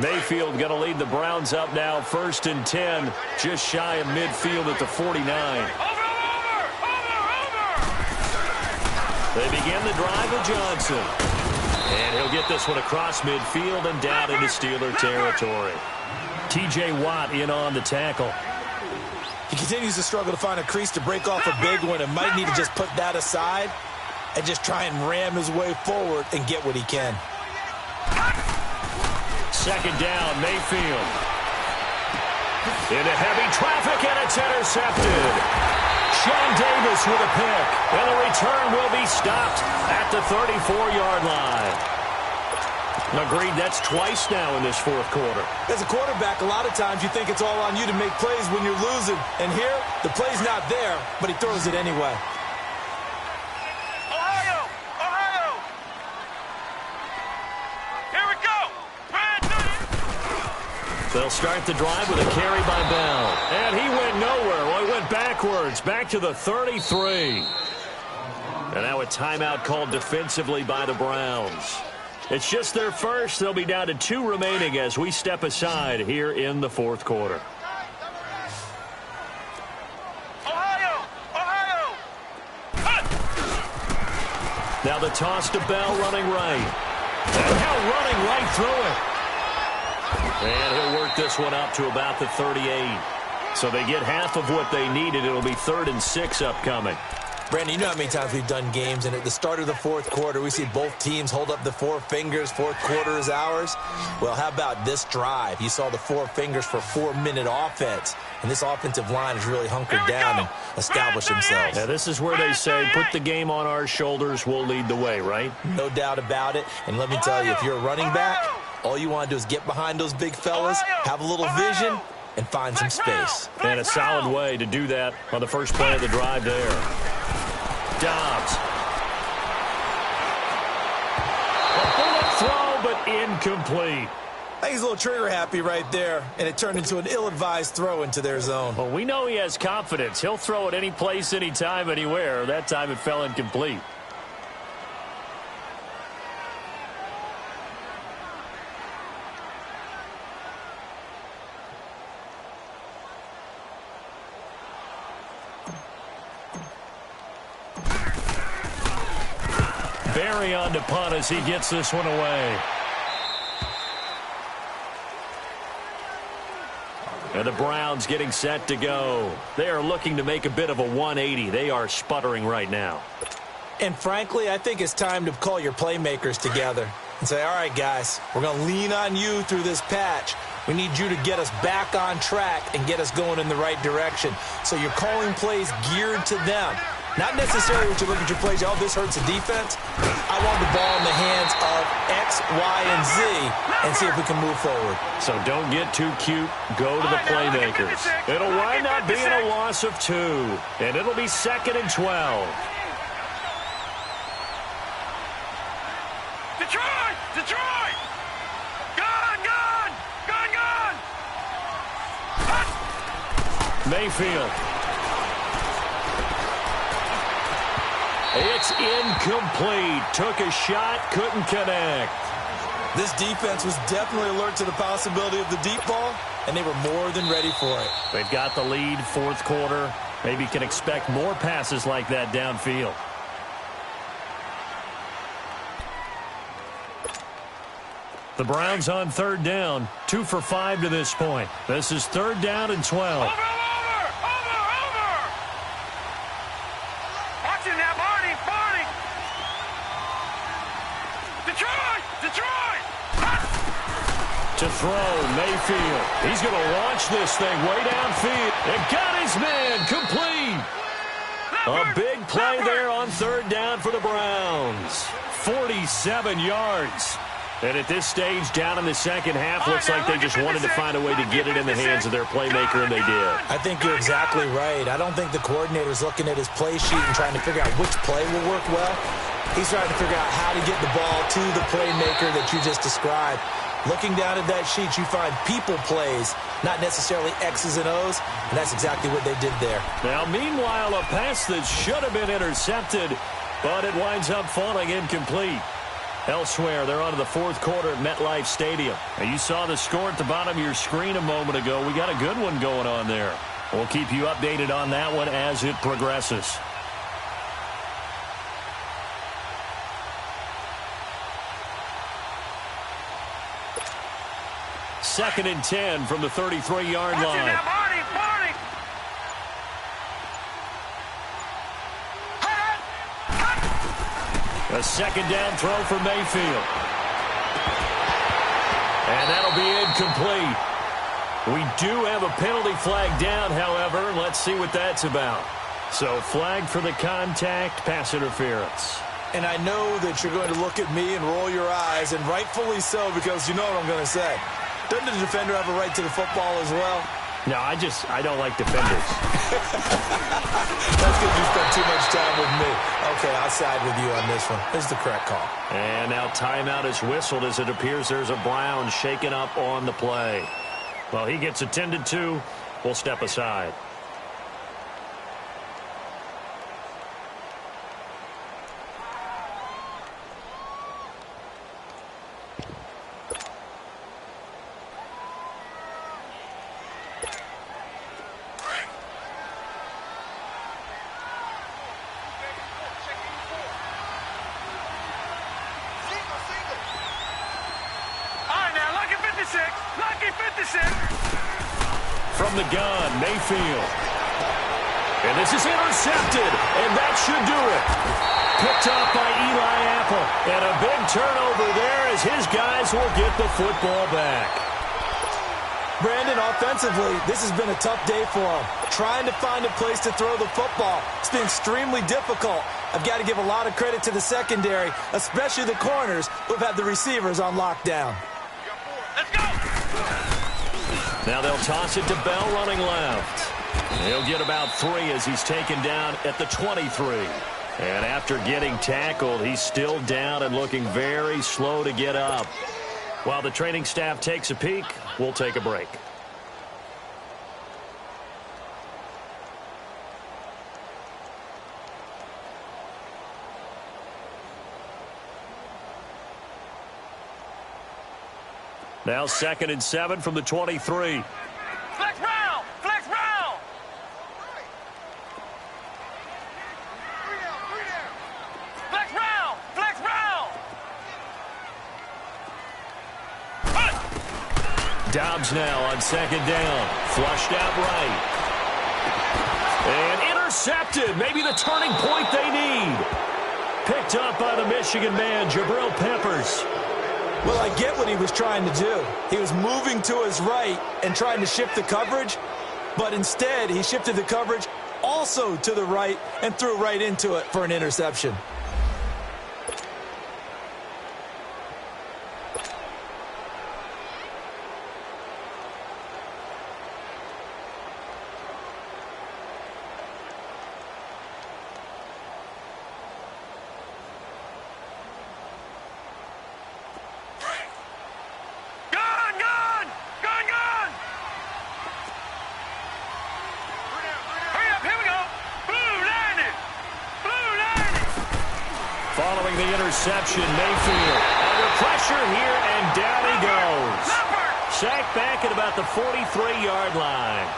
Mayfield going to lead the Browns up now, 1st and 10, just shy of midfield at the 49. Over! They begin the drive with Johnson. And he'll get this one across midfield and down into Steeler territory. T.J. Watt in on the tackle. He continues to struggle to find a crease to break off a big one and might need to just put that aside and just try and ram his way forward and get what he can. 2nd down, Mayfield. Into heavy traffic, and it's intercepted. Sean Davis with a pick, and the return will be stopped at the 34-yard line. Agreed, that's twice now in this 4th quarter. As a quarterback, a lot of times you think it's all on you to make plays when you're losing. And here, the play's not there, but he throws it anyway. Ohio! Here we go! They'll start the drive with a carry by Bell. And he went nowhere. Well, he went backwards, back to the 33. And now a timeout called defensively by the Browns. It's just their first. They'll be down to 2 remaining as we step aside here in the 4th quarter. Ohio! Now the toss to Bell running right. And now running right through it. And he'll work this one up to about the 38. So they get half of what they needed. It'll be 3rd and 6 upcoming. Brandon, you know how many times we've done games, and at the start of the fourth quarter, we see both teams hold up the 4 fingers, fourth quarter is ours. Well, how about this drive? You saw the 4 fingers for 4-minute offense, and this offensive line has really hunkered down and established themselves. Now, this is where they say, put the game on our shoulders, we'll lead the way, right? No doubt about it, and let me tell you, if you're a running back, all you want to do is get behind those big fellas, have a little vision, and find some space. And a solid way to do that on the first play of the drive there. Dobbs. A bullet throw, but incomplete. I think he's a little trigger happy right there, and it turned into an ill-advised throw into their zone. Well, we know he has confidence. He'll throw it any place, anytime, anywhere. That time it fell incomplete. Barry on to punt as he gets this one away. And the Browns getting set to go. They are looking to make a bit of a 180. They are sputtering right now. And frankly, I think it's time to call your playmakers together and say, all right, guys, we're going to lean on you through this patch. We need you to get us back on track and get us going in the right direction. So you're calling plays geared to them. Not necessarily when you look at your plays, oh, this hurts the defense. I want the ball in the hands of X, Y, and Z and see if we can move forward. So don't get too cute. Go to the playmakers. It'll wind up being a loss of 2. And it'll be 2nd and 12. Detroit! Detroit! Gone! Gone! Gone! Gone! Mayfield. It's incomplete. Took a shot, couldn't connect. This defense was definitely alert to the possibility of the deep ball, and they were more than ready for it. They've got the lead, fourth quarter. Maybe can expect more passes like that downfield. The Browns on 3rd down, 2 for 5 to this point. This is 3rd down and 12. To throw, Mayfield. He's going to launch this thing way downfield. And got his man complete. A big play there on 3rd down for the Browns. 47 yards. And at this stage, down in the second half, looks like they just wanted to find a way to get it in the hands of their playmaker, and they did. I think you're exactly right. I don't think the coordinator's looking at his play sheet and trying to figure out which play will work well. He's trying to figure out how to get the ball to the playmaker that you just described. Looking down at that sheet, you find people plays, not necessarily X's and O's, and that's exactly what they did there. Now, meanwhile, a pass that should have been intercepted, but it winds up falling incomplete. Elsewhere, they're on to the fourth quarter at MetLife Stadium. And you saw the score at the bottom of your screen a moment ago. We got a good one going on there. We'll keep you updated on that one as it progresses. Second and 10 from the 33-yard line. A second down throw for Mayfield. And that'll be incomplete. We do have a penalty flag down, however. Let's see what that's about. So flag for the contact, pass interference. And I know that you're going to look at me and roll your eyes, and rightfully so, because you know what I'm going to say. Doesn't the defender have a right to the football as well? No, I don't like defenders. That's because you spent too much time with me. Okay, I'll side with you on this one. This is the correct call. And now timeout is whistled as it appears there's a Brown shaken up on the play. Well, he gets attended to. We'll step aside. Lucky from the gun, Mayfield. And this is intercepted, and that should do it. Picked off by Eli Apple. And a big turnover there as his guys will get the football back. Brandon, offensively, this has been a tough day for him. Trying to find a place to throw the football. It's been extremely difficult. I've got to give a lot of credit to the secondary, especially the corners who've had the receivers on lockdown. Let's go! Now they'll toss it to Bell running left. He'll get about 3 as he's taken down at the 23. And after getting tackled, he's still down and looking very slow to get up. While the training staff takes a peek, we'll take a break. Now 2nd and 7 from the 23. Flex round! Flex round! Flex round! Flex round! Dobbs now on 2nd down. Flushed out right. And intercepted. Maybe the turning point they need. Picked up by the Michigan man, Jabril Peppers. Well, I get what he was trying to do. He was moving to his right and trying to shift the coverage, but instead he shifted the coverage also to the right and threw right into it for an interception. Following the interception, Mayfield under pressure here, and down he goes. Sacked back at about the 43-yard line.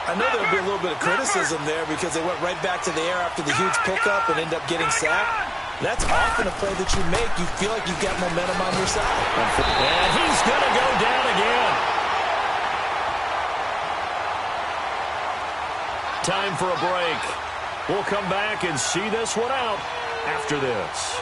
I know there'll be a little bit of criticism there because they went right back to the air after the huge pickup and end up getting sacked. That's often a play that you make. You feel like you've got momentum on your side. And he's going to go down again. Time for a break. We'll come back and see this one out after this.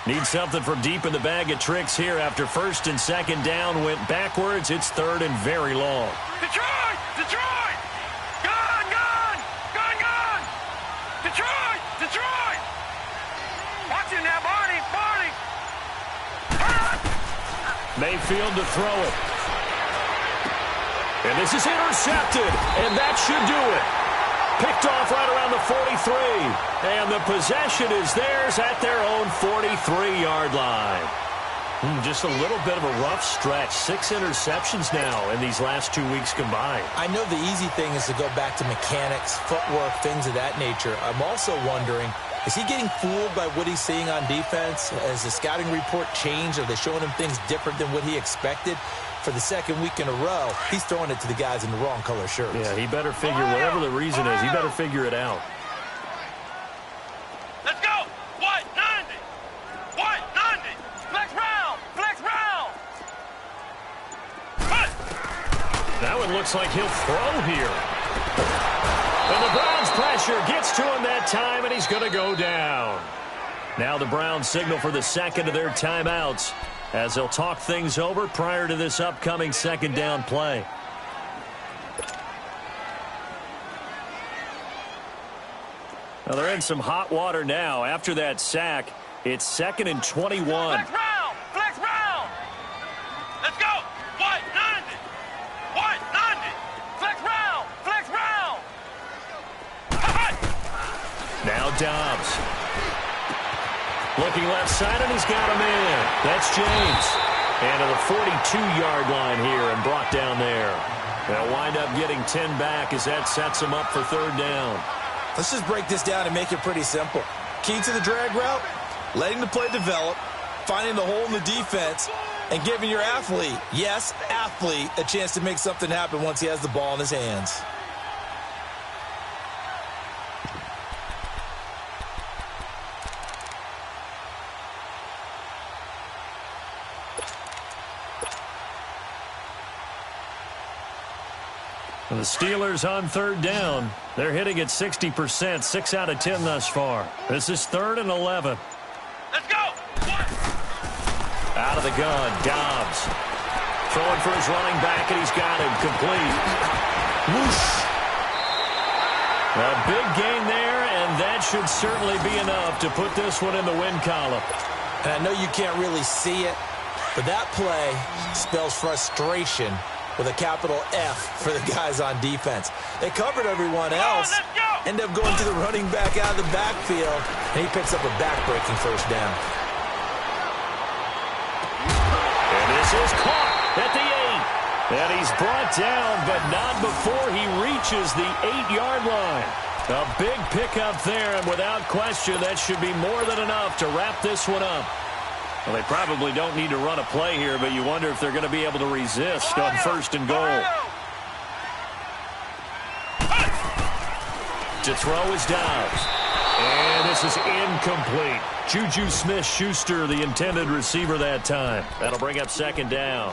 Need something from deep in the bag of tricks here after 1st and 2nd down went backwards. It's 3rd and very long. Detroit! Detroit! Gun! Gun! Gun! Gun! Detroit! Detroit! Watch it now, Barney! Barney! Mayfield to throw it. And this is intercepted, and that should do it. Picked off right around the 43. And the possession is theirs at their own 43-yard line. Just a little bit of a rough stretch. 6 interceptions now in these last 2 weeks combined. I know the easy thing is to go back to mechanics, footwork, things of that nature. I'm also wondering, is he getting fooled by what he's seeing on defense? Has the scouting report changed? Are they showing him things different than what he expected? For the 2nd week in a row, he's throwing it to the guys in the wrong color shirts. Yeah, he better figure, whatever the reason is, he better figure it out. Let's go! White 90! White 90! Flex round! Flex round! That one looks like he'll throw here. And the Browns pressure gets to him that time, and he's going to go down. Now the Browns signal for the 2nd of their timeouts as they'll talk things over prior to this upcoming 2nd down play. Well, they're in some hot water now. After that sack, it's 2nd and 21. Flex round! Flex round! Let's go! White 90! White 90! Flex round! Flex round! Now Dobbs. Looking left side, and he's got him in. That's James. And to the 42-yard line here and brought down there. They'll wind up getting 10 back as that sets him up for 3rd down. Let's just break this down and make it pretty simple. Key to the drag route, letting the play develop, finding the hole in the defense, and giving your athlete, yes, athlete, a chance to make something happen once he has the ball in his hands. The Steelers on third down. They're hitting at 60%, 6 out of 10 thus far. This is 3rd and 11. Let's go. Out of the gun, Dobbs. Throwing for his running back, and he's got him complete. Whoosh. A big gain there, and that should certainly be enough to put this one in the win column. And I know you can't really see it, but that play spells frustration with a capital F for the guys on defense. They covered everyone else, end up going to the running back out of the backfield, and he picks up a back-breaking first down. And this is caught at the 8. And he's brought down, but not before he reaches the 8-yard line. A big pickup there, and without question, that should be more than enough to wrap this one up. Well, they probably don't need to run a play here, but you wonder if they're going to be able to resist on 1st and goal. To throw is Dobbs. And this is incomplete. Juju Smith-Schuster, the intended receiver that time. That'll bring up 2nd down.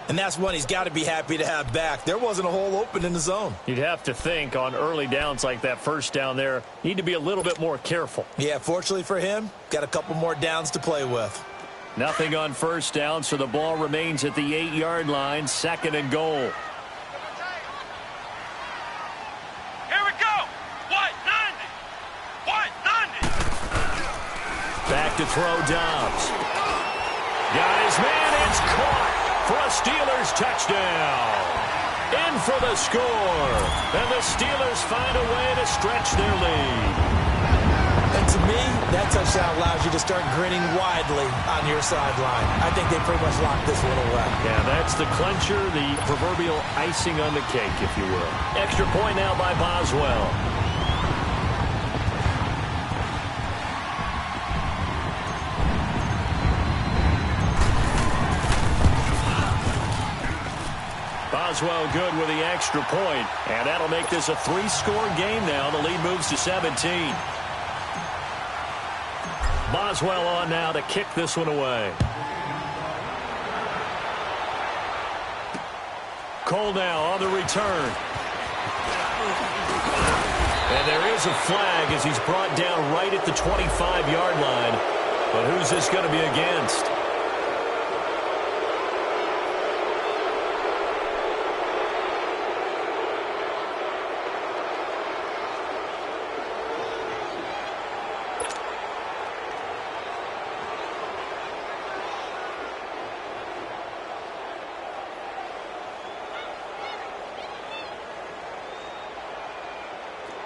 And that's one he's got to be happy to have back. There wasn't a hole open in the zone. You'd have to think on early downs like that first down there, need to be a little bit more careful. Yeah, fortunately for him, got a couple more downs to play with. Nothing on 1st down, so the ball remains at the 8-yard line, 2nd and goal. Here we go. What? 90. What? 90. Back to throw Dobbs. Got his man. It's caught for a Steelers touchdown. In for the score. And the Steelers find a way to stretch their lead. And to me, that touchdown allows you to start grinning widely on your sideline. I think they pretty much locked this one away. Yeah, that's the clincher, the proverbial icing on the cake, if you will. Extra point now by Boswell. Boswell good with the extra point, and that'll make this a 3-score game now. The lead moves to 17. Boswell on now to kick this one away. Cole now on the return. And there is a flag as he's brought down right at the 25-yard line. But who's this going to be against?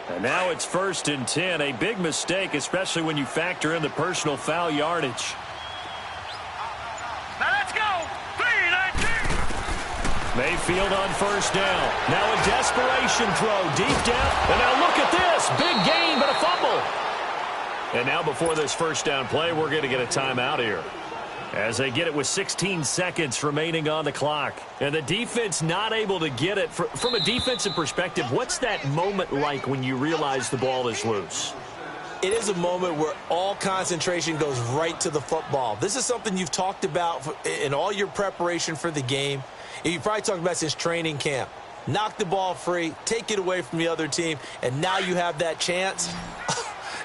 And now it's 1st and 10. A big mistake, especially when you factor in the personal foul yardage. Now let's go. 3-19. Mayfield on 1st down. Now a desperation throw deep down. And now look at this. Big gain, but a fumble. And now before this 1st down play, we're going to get a timeout here, as they get it with 16 seconds remaining on the clock. And the defense not able to get it. From a defensive perspective, what's that moment like when you realize the ball is loose? It is a moment where all concentration goes right to the football. This is something you've talked about in all your preparation for the game. You've probably talked about since training camp. Knock the ball free, take it away from the other team, and now you have that chance.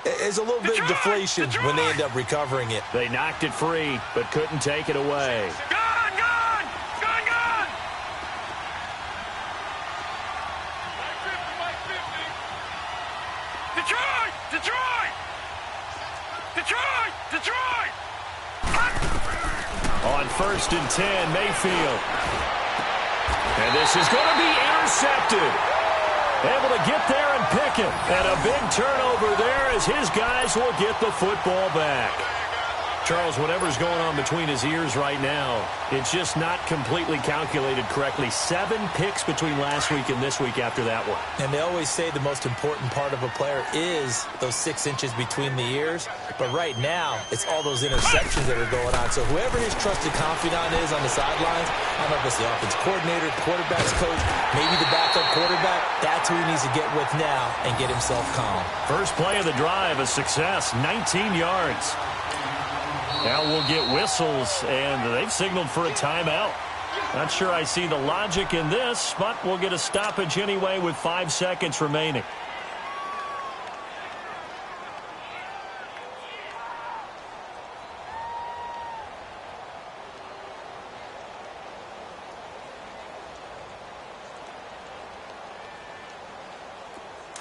There's a little bit of deflation when they end up recovering it. They knocked it free, but couldn't take it away. Gone, gone, gone, gone. Detroit, Detroit, Detroit, Detroit. On 1st and 10, Mayfield. And this is going to be intercepted. Able to get there and pick it. And a big turnover there as his guys will get the football back. Charles, whatever's going on between his ears right now, it's just not completely calculated correctly. 7 picks between last week and this week after that one. And they always say the most important part of a player is those 6 inches between the ears. But right now, it's all those interceptions that are going on. So whoever his trusted confidant is on the sidelines, I don't know if it's the offense coordinator, the quarterback's coach, maybe the backup quarterback, that's who he needs to get with now and get himself calm. First play of the drive, a success, 19 yards. Now we'll get whistles, and they've signaled for a timeout. Not sure I see the logic in this, but we'll get a stoppage anyway with 5 seconds remaining.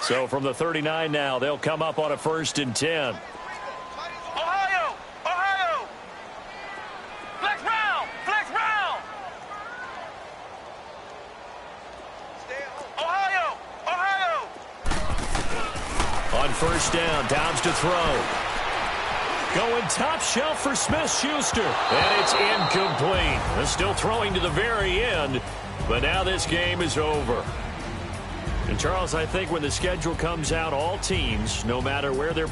So from the 39 now, they'll come up on a 1st and 10. Ohio! Ohio! Flex round! Flex round! Ohio! Ohio! On 1st down, Downs to throw. Going top shelf for Smith-Schuster. And it's incomplete. They're still throwing to the very end, but now this game is over. And, Charles, I think when the schedule comes out, all teams, no matter where they're